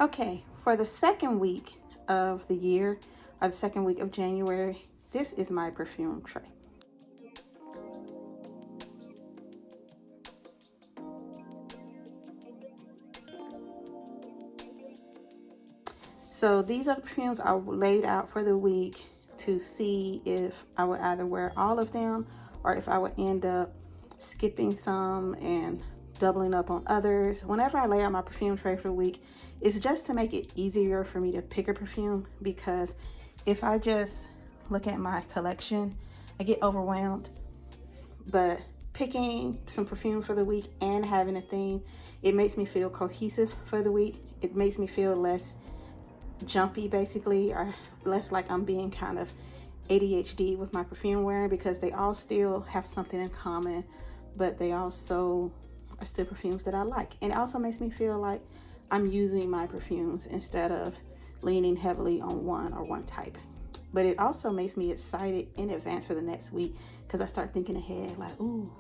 Okay, for the second week of the year, or the second week of January, this is my perfume tray. So these are the perfumes I laid out for the week to see if I would either wear all of them or if I would end up skipping some and doubling up on others. Whenever I lay out my perfume tray for the week, it's just to make it easier for me to pick a perfume, because if I just look at my collection, I get overwhelmed. But picking some perfume for the week and having a theme, it makes me feel cohesive for the week. It makes me feel less jumpy, basically, or less like I'm being kind of ADHD with my perfume wearing, because they all still have something in common, but they also are still perfumes that I like. And it also makes me feel like I'm using my perfumes instead of leaning heavily on one or one type. But it also makes me excited in advance for the next week, because I start thinking ahead like, ooh,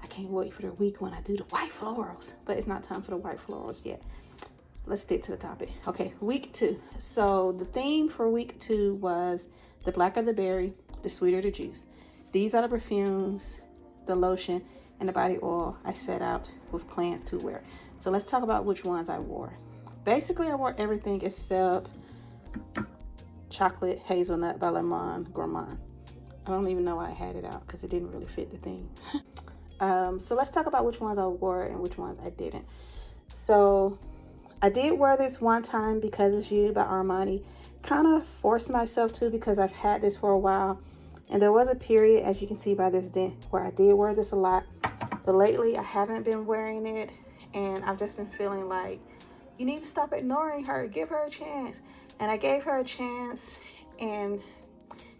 I can't wait for the week when I do the white florals. But it's not time for the white florals yet. Let's stick to the topic. Okay, week 2. So the theme for week 2 was the blacker the berry, the sweeter the juice. These are the perfumes, the lotion, and the body oil I set out with plans to wear. So let's talk about which ones I wore. Basically, I wore everything except Chocolate Hazelnut by Lemon Gourmand. I don't even know why I had it out, because it didn't really fit the theme. So let's talk about which ones I wore and which ones I didn't. So I did wear this one time, Because It's You by Armani. Kind of forced myself to, because I've had this for a while. And there was a period, as you can see by this dent, where I did wear this a lot. But lately, I haven't been wearing it. And I've just been feeling like, you need to stop ignoring her. Give her a chance. And I gave her a chance. And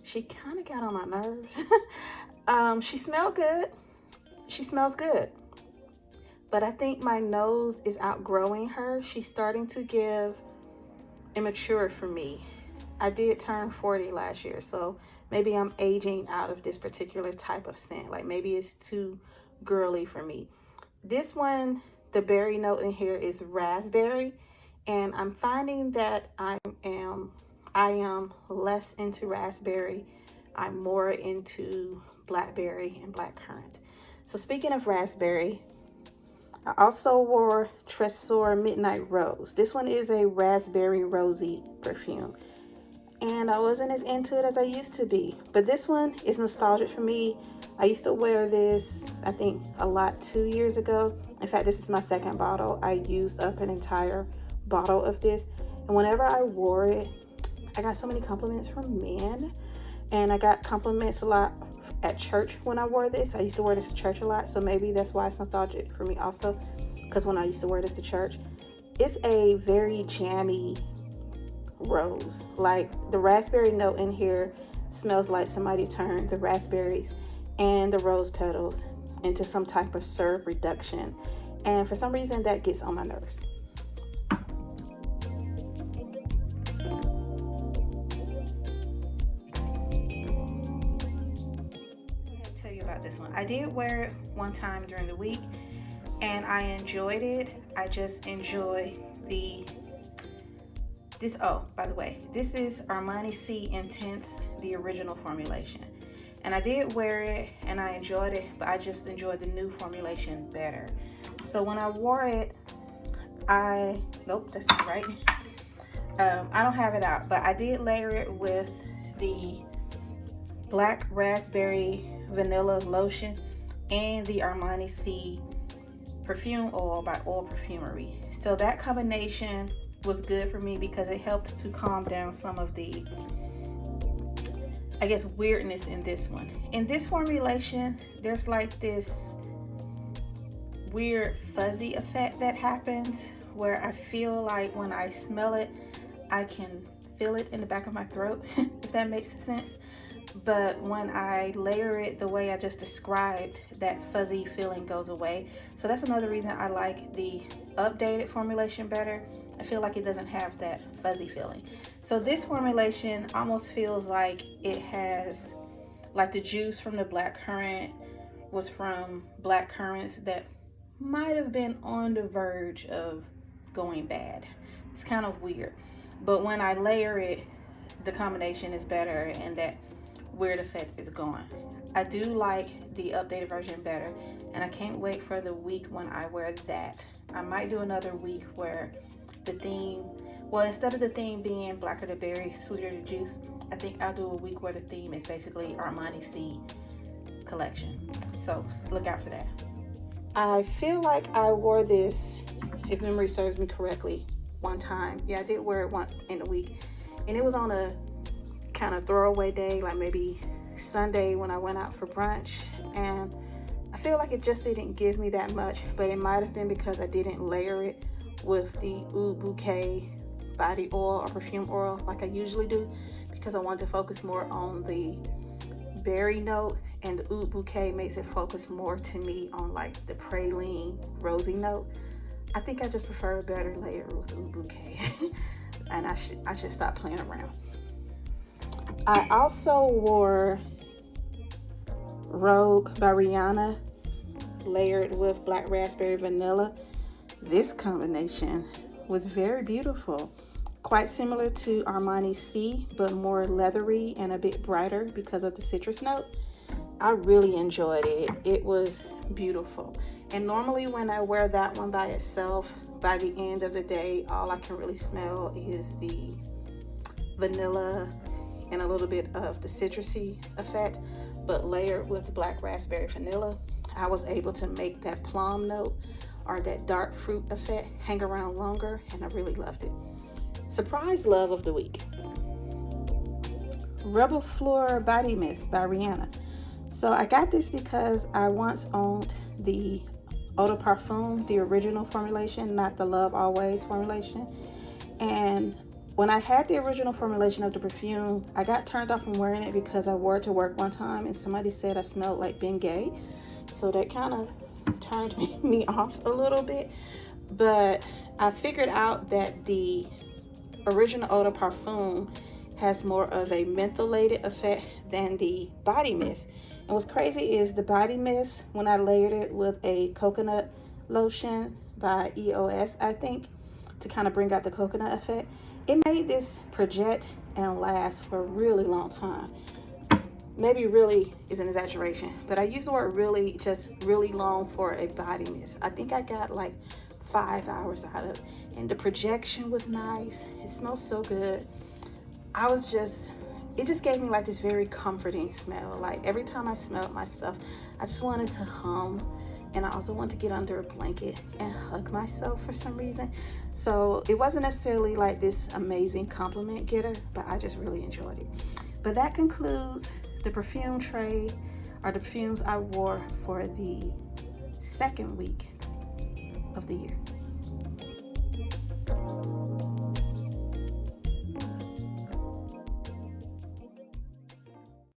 she kind of got on my nerves. She smelled good. She smells good. But I think my nose is outgrowing her. She's starting to give immature for me. I did turn 40 last year, so maybe I'm aging out of this particular type of scent. Like maybe it's too girly for me. This one, the berry note in here is raspberry, and I'm finding that I am less into raspberry. I'm more into blackberry and blackcurrant. So speaking of raspberry, I also wore Tresor Midnight Rose. This one is a raspberry rosy perfume, and I wasn't as into it as I used to be. But this one is nostalgic for me. I used to wear this, I think, a lot 2 years ago. In fact, this is my second bottle. I used up an entire bottle of this, and whenever I wore it, I got so many compliments from men, and I got compliments a lot at church when I wore this. I used to wear this to church a lot, so maybe that's why it's nostalgic for me also, because when I used to wear this to church, it's a very jammy rose. Like the raspberry note in here smells like somebody turned the raspberries and the rose petals into some type of syrup reduction, and for some reason that gets on my nerves. Tell you about this one. I did wear it one time during the week and I enjoyed it. I just enjoy oh, by the way, this is Armani Si Intense, the original formulation. And I did wear it and I enjoyed it, but I just enjoyed the new formulation better. So when I wore it, nope, that's not right. I don't have it out, but I did layer it with the black raspberry vanilla lotion and the Armani Si perfume oil by Oil Perfumery. So that combination was good for me because it helped to calm down some of the, I guess, weirdness in this one. In this formulation, there's like this weird fuzzy effect that happens where I feel like when I smell it, I can feel it in the back of my throat, if that makes sense. But when I layer it the way I just described, that fuzzy feeling goes away. So that's another reason I like the updated formulation better. I feel like it doesn't have that fuzzy feeling. So this formulation almost feels like it has, like the juice from the blackcurrant was from blackcurrants that might have been on the verge of going bad. It's kind of weird, but when I layer it, the combination is better and that weird effect is gone. I do like the updated version better, and I can't wait for the week when I wear that. I might do another week where the theme, well, instead of the theme being blacker the berry, sweeter the juice, I think I'll do a week where the theme is basically Armani Si collection. So look out for that. I feel like I wore this, if memory serves me correctly, one time. Yeah, I did wear it once in a week, and it was on a kind of throwaway day, like maybe Sunday when I went out for brunch, and I feel like it just didn't give me that much, but it might have been because I didn't layer it with the Oud Bouquet body oil or perfume oil like I usually do, because I wanted to focus more on the berry note, and the Oud Bouquet makes it focus more to me on like the praline rosy note. I think I just prefer a better layer with Oud Bouquet and I should stop playing around. I also wore Rogue by Rihanna layered with black raspberry vanilla. This combination was very beautiful. Quite similar to Armani Si, but more leathery and a bit brighter because of the citrus note. I really enjoyed it. It was beautiful. And normally when I wear that one by itself, by the end of the day, all I can really smell is the vanilla and a little bit of the citrusy effect. But layered with black raspberry vanilla, I was able to make that plum note or that dark fruit effect hang around longer, and I really loved it. Surprise love of the week. Reb'l Fleur Body Mist by Rihanna. So I got this because I once owned the Eau de Parfum, the original formulation, not the Love Always formulation. And when I had the original formulation of the perfume, I got turned off from wearing it because I wore it to work one time and somebody said I smelled like Bengay. So that kind of turned me off a little bit. But I figured out that the original Eau de Parfum has more of a mentholated effect than the body mist. And what's crazy is the body mist, when I layered it with a coconut lotion by EOS, I think, to kind of bring out the coconut effect, it made this project and last for a really long time. Maybe really is an exaggeration, but I use the word really, just really long for a body mist. I think I got like 5 hours out of it, and the projection was nice. It smells so good. It just gave me like this very comforting smell. Like every time I smelled myself, I just wanted to hum, and I also wanted to get under a blanket and hug myself for some reason. So it wasn't necessarily like this amazing compliment getter, but I just really enjoyed it. But that concludes the perfume trade, or the perfumes I wore for the second week of the year.